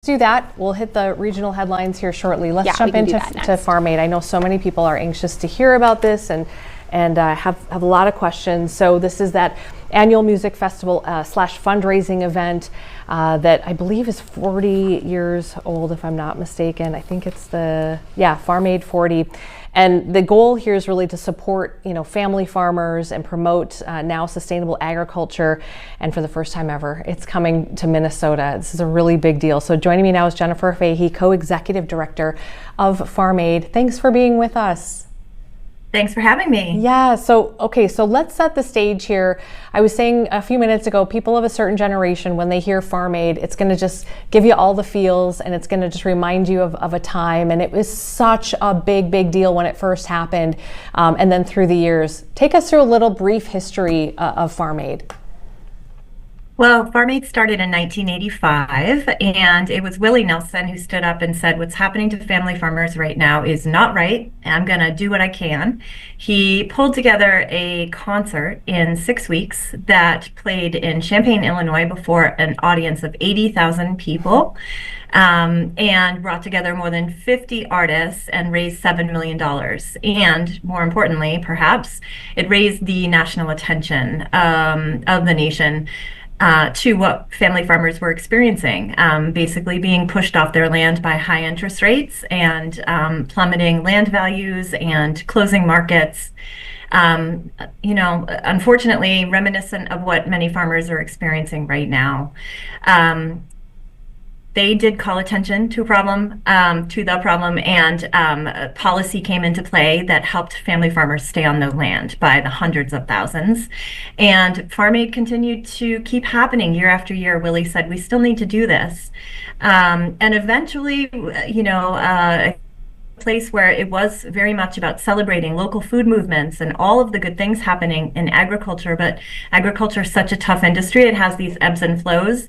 do that. We'll hit the regional headlines here shortly. Let's jump into Farm Aid. I know so many people are anxious to hear about this and have a lot of questions. So this is that annual music festival slash fundraising event that I believe is 40 years old, if I'm not mistaken. I think it's Farm Aid 40. And the goal here is really to support, family farmers and promote now sustainable agriculture. And for the first time ever, it's coming to Minnesota. This is a really big deal. So joining me now is Jennifer Fahey, co-executive director of Farm Aid. Thanks for being with us. Thanks for having me. Yeah, so let's set the stage here. I was saying a few minutes ago, people of a certain generation, when they hear Farm Aid, it's going to just give you all the feels, and it's going to just remind you of a time. And it was such a big deal when it first happened, and then through the years. Take us through a little brief history of Farm Aid. Well, Farm Aid started in 1985, and it was Willie Nelson who stood up and said, what's happening to family farmers right now is not right. I'm going to do what I can. He pulled together a concert in 6 weeks that played in Champaign, Illinois, before an audience of 80,000 people, and brought together more than 50 artists and raised $7 million. And more importantly, perhaps, it raised the national attention of the nation to what family farmers were experiencing, basically being pushed off their land by high interest rates and plummeting land values and closing markets. Unfortunately, reminiscent of what many farmers are experiencing right now. They did call attention to the problem, and policy came into play that helped family farmers stay on the land by the hundreds of thousands. And Farm Aid continued to keep happening year after year. Willie said, we still need to do this. And eventually, a place where it was very much about celebrating local food movements and all of the good things happening in agriculture. But agriculture is such a tough industry. It has these ebbs and flows.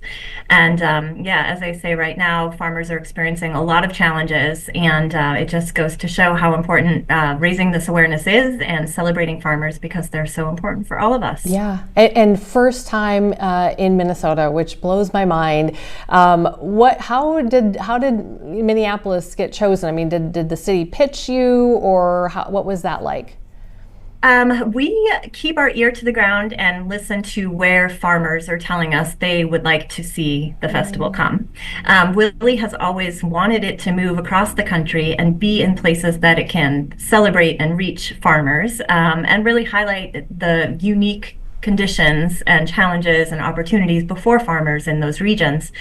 And as I say, right now, farmers are experiencing a lot of challenges. And it just goes to show how important raising this awareness is and celebrating farmers, because they're so important for all of us. Yeah. And first time in Minnesota, which blows my mind. How did Minneapolis get chosen? I mean, did the city pitch you, or what was that like? We keep our ear to the ground and listen to where farmers are telling us they would like to see the festival come. Willie has always wanted it to move across the country and be in places that it can celebrate and reach farmers, and really highlight the unique conditions and challenges and opportunities before farmers in those regions.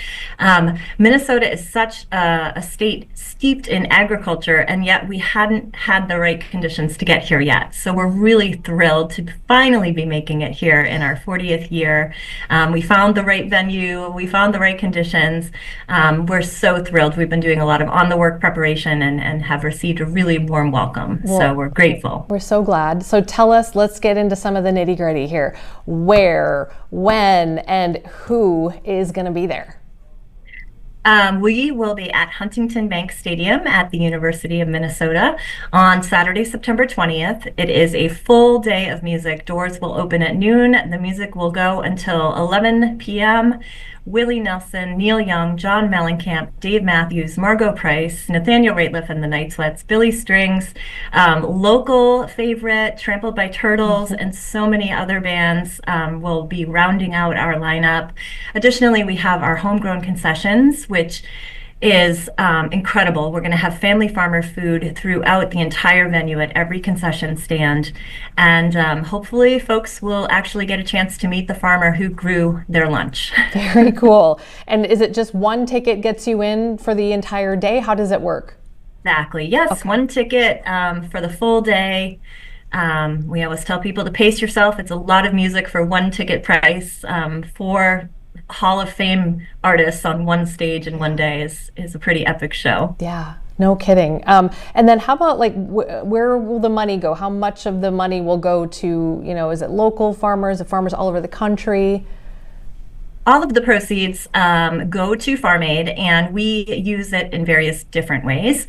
Minnesota is such a state steeped in agriculture, and yet we hadn't had the right conditions to get here yet. So we're really thrilled to finally be making it here in our 40th year. We found the right venue, we found the right conditions. We're so thrilled. We've been doing a lot of on-the-work preparation and have received a really warm welcome. Well, so we're grateful. We're so glad. So tell us, let's get into some of the nitty-gritty here. Where, when, and who is going to be there? We will be at Huntington Bank Stadium at the University of Minnesota on Saturday, September 20th. It is a full day of music. Doors will open at noon. The music will go until 11 p.m. Willie Nelson, Neil Young, John Mellencamp, Dave Matthews, Margot Price, Nathaniel Rateliff and the Night Sweats, Billy Strings, local favorite, Trampled by Turtles, and so many other bands will be rounding out our lineup. Additionally, we have our homegrown concessions, which is incredible. We're going to have family farmer food throughout the entire venue at every concession stand. And hopefully folks will actually get a chance to meet the farmer who grew their lunch. Very cool. And is it just one ticket gets you in for the entire day? How does it work? Exactly. Yes. Okay. One ticket for the full day. We always tell people to pace yourself. It's a lot of music for one ticket price. For Hall of Fame artists on one stage in one day is a pretty epic show. Yeah, no kidding. And then how about where will the money go? How much of the money will go to, is it local farmers, farmers all over the country? all of the proceeds go to Farm Aid, and we use it in various different ways.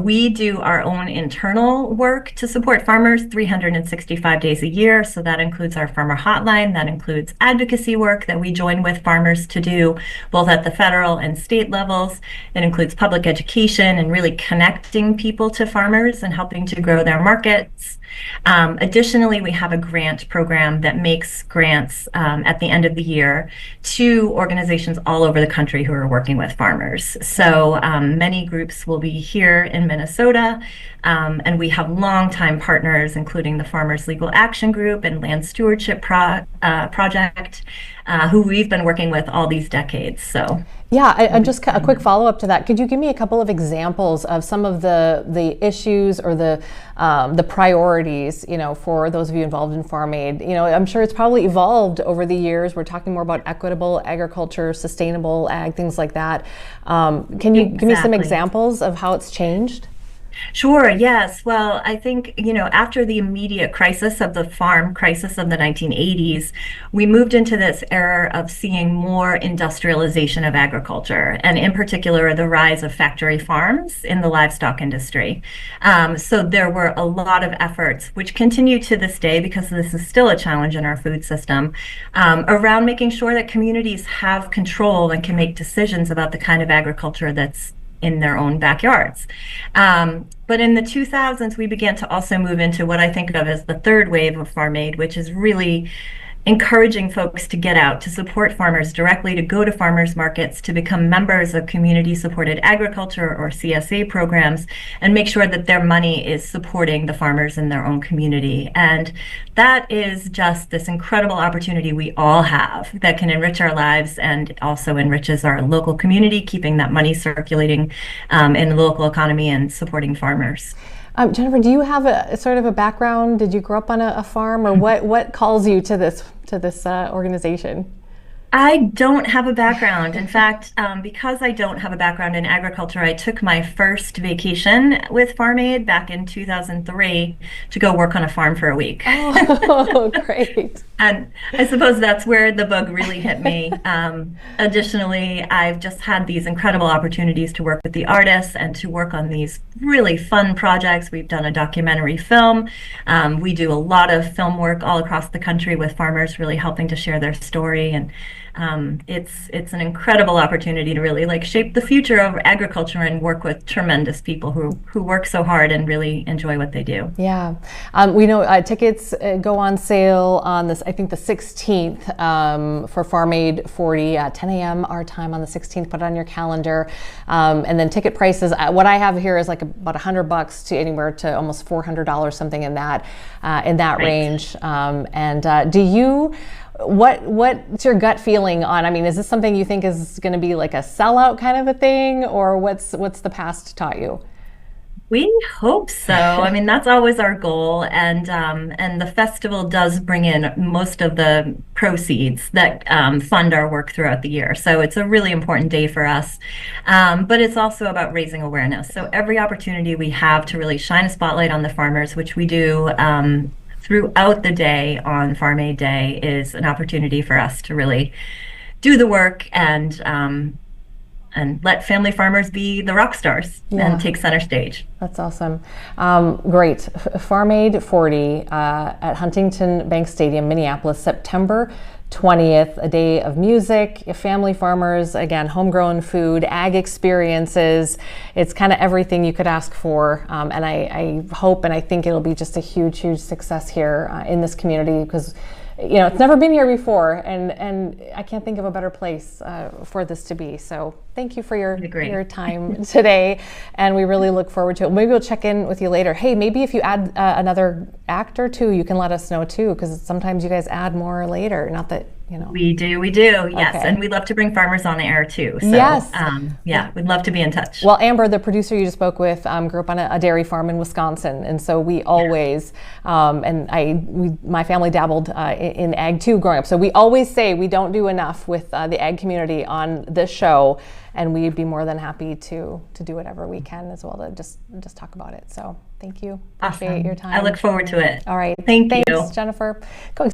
We do our own internal work to support farmers 365 days a year. So that includes our farmer hotline, that includes advocacy work that we join with farmers to do both at the federal and state levels. It includes public education and really connecting people to farmers and helping to grow their markets. Additionally, we have a grant program that makes grants at the end of the year to organizations all over the country who are working with farmers. So many groups will be here in Minnesota, and we have longtime partners, including the Farmers Legal Action Group and Land Stewardship Project, who we've been working with all these decades. So. Yeah, and just a quick follow-up to that. Could you give me a couple of examples of some of the issues or the priorities, for those of you involved in Farm Aid? I'm sure it's probably evolved over the years. We're talking more about equitable agriculture, sustainable ag, things like that. Can you give me some examples of how it's changed? Sure, yes. Well, I think, after the immediate crisis of the farm crisis of the 1980s, we moved into this era of seeing more industrialization of agriculture, and in particular, the rise of factory farms in the livestock industry. So there were a lot of efforts, which continue to this day, because this is still a challenge in our food system, around making sure that communities have control and can make decisions about the kind of agriculture that's in their own backyards. But in the 2000s, we began to also move into what I think of as the third wave of Farm Aid, which is really encouraging folks to get out, to support farmers directly, to go to farmers markets, to become members of community-supported agriculture or CSA programs, and make sure that their money is supporting the farmers in their own community. And that is just this incredible opportunity we all have that can enrich our lives and also enriches our local community, keeping that money circulating in the local economy and supporting farmers. Jennifer, do you have a sort of a background? Did you grow up on a farm, or what calls you to this organization? I don't have a background. In fact, because I don't have a background in agriculture, I took my first vacation with Farm Aid back in 2003 to go work on a farm for a week. Oh, great. And I suppose that's where the bug really hit me. Additionally, I've just had these incredible opportunities to work with the artists and to work on these really fun projects. We've done a documentary film. We do a lot of film work all across the country with farmers, really helping to share their story. And it's an incredible opportunity to really shape the future of agriculture and work with tremendous people who work so hard and really enjoy what they do. Yeah, we know tickets go on sale on this, I think the 16th for Farm Aid 40 at 10 a.m. our time on the 16th. Put it on your calendar, and then ticket prices. What I have here is about $100 to anywhere to almost $400, something in that right. range. Do you? What's your gut feeling on? I mean, is this something you think is going to be like a sellout kind of a thing, or what's the past taught you? We hope so. I mean, that's always our goal, and the festival does bring in most of the proceeds that fund our work throughout the year. So it's a really important day for us, but it's also about raising awareness. So every opportunity we have to really shine a spotlight on the farmers, which we do throughout the day on Farm Aid Day, is an opportunity for us to really do the work and let family farmers be the rock stars and take center stage. That's awesome. Great. Farm Aid 40 at Huntington Bank Stadium, Minneapolis, September 20th, a day of music, family farmers, again, homegrown food, ag experiences. It's kind of everything you could ask for. And I hope and I think it'll be just a huge, huge success here in this community, because it's never been here before, and I can't think of a better place for this to be. So thank you for your time today, and we really look forward to it. Maybe we'll check in with you later. Hey, maybe if you add another act or two, you can let us know too, because sometimes you guys add more later. Not that We do, yes, okay. And we'd love to bring farmers on the air too. So, yes, we'd love to be in touch. Well, Amber, the producer you just spoke with, grew up on a dairy farm in Wisconsin, and so we always, my family dabbled in ag too growing up. So we always say we don't do enough with the ag community on this show, and we'd be more than happy to do whatever we can as well to just talk about it. So thank you. Appreciate your time. I look forward to it. All right. Thanks, Jennifer.